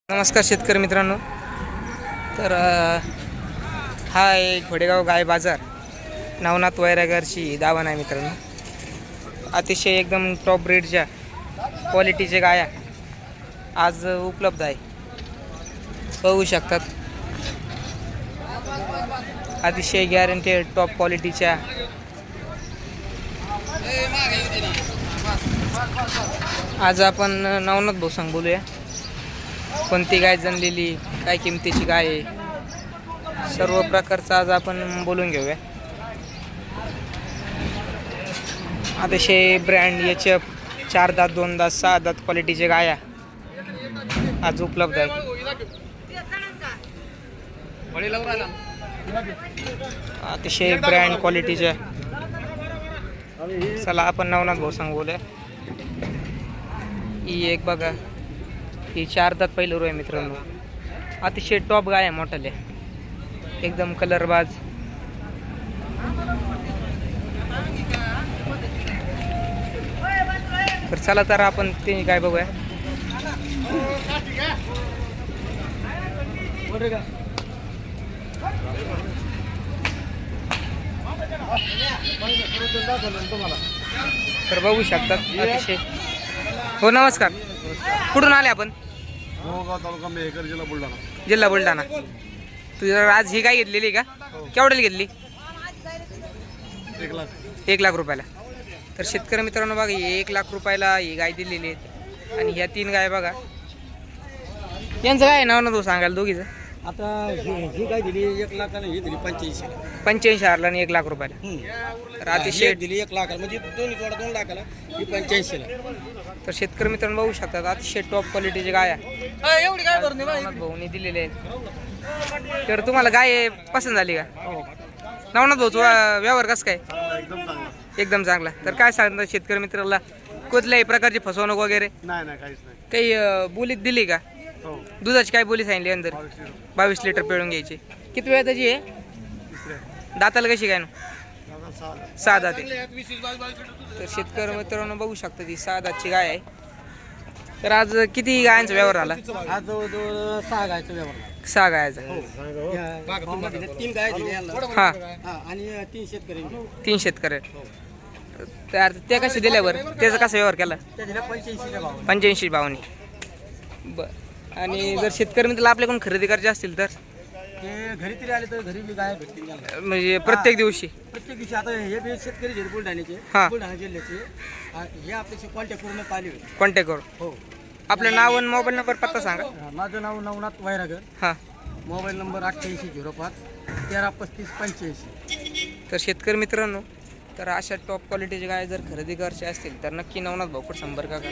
नमस्कार शेतकरी मित्रांनो. तर हा आहे घोडेगाव गाय बाजार नवनाथ वैरागरची दावण आहे मित्रांनो. अतिशय एकदम टॉप ब्रीडच्या क्वालिटीचे गाया आज उपलब्ध आहे, पाहू शकतात. अतिशय गॅरंटेड टॉप क्वालिटीच्या आज आपण नवनाथ भाऊ सांग बोलूया कोणती गाय जनलेली, काय किमतीची गाय आहे, सर्व प्रकारचं आज आपण बोलून घेऊया. अतिशय ब्रँड एचएफ 4 दात 2 दात 6 दात क्वालिटीचे गाया आज उपलब्ध आहे. अतिशय ब्रँड क्वालिटीच्या. चला आपण नवनाथ भाऊ सांग बोलूया. ही एक बघा, ही 4 दात पहिलं रो आहे मित्रांनो. अतिशय टॉप गाय आहे, मोठाले एकदम कलरबाज. तर चला तर आपण ते गाय बघूया. तर बघू शकतात अतिशय. हो नमस्कार, कुठून आले आपण? तालुका मेहकर, जिल्हा बुलढाणा. जिल्हा बुलढाणा. तू आज ही गाय घेतलेली का? केवढ्याला घेतली? 1 लाख रुपयाला. तर शेतकरी मित्रांनो बघा, 1 लाख रुपयाला ही गाय दिलेली आहे. आणि ह्या 3 गाय बघा, यांचं काय नाव ना तू सांगायला दोघीचं? आता ही गाय दिली 1 लाखाला, ही दिली 85,000 आणि 1 लाख रुपयाला. तर अतिशय दिली 1 लाखाला, म्हणजे दोन्ही जोडा 2 लाखाला, ही 85ला. तर शेतकरी मित्रांनो बघू शकतात अतिशय टॉप क्वालिटीचे गाय भाऊनी दिलेले आहेत. तर तुम्हाला गाय पसंत झाली का? नवनाथ भाऊ व्यवहार कसं काय? एकदम चांगला. तर काय सांगतात शेतकरी मित्राला, कुठल्याही प्रकारची फसवणूक वगैरे नाही, काहीच नाही. काही बोलीत दिली का? दुधाची काय बोली सांगितली अंदर? 22 लिटर पिळून घ्यायची. किती वेळ त्याची आहे? दाताला कशी काय? 6 दात आहे. तर शेतकरी मित्रांनो बघू शकता ती 6 दातची गाय आहे. तर आज किती गायांचा व्यवहार झाला? आज जवळजवळ 6 गायचा व्यवहार. 6 गायचा. 3 गाय दिली हा, आणि 3 शेतकरी. 3 शेतकरी. तर ते कसे दिल्यावर त्याचा कसा व्यवहार केला? 85 भावानी. बर. आणि जर शेतकरी मित्राला आपल्याकडून खरेदी करायची असतील तर ते घरी तरी आले तर घरी बी गाय भेटतील त्यांना. म्हणजे प्रत्येक दिवशी? आता हे बी शेतकरी आहेत बुलढाण्याचे, हा. बुलढाणा जिल्ह्याचे. हे आपल्याशी कॉन्टॅक्ट करून आले. कॉन्टॅक्ट करू. हो. आपलं नाव आणि मोबाईल नंबर पत्ता सांगा. माझं नाव नवनाथ वैरागर. हां. Mobile number 8805 133585. तर शेतकरी मित्रांनो, तर अशा टॉप क्वालिटीचे गाय जर खरेदी करायचे असतील तर नक्की नवनाथ भाऊकडे संपर्क करा.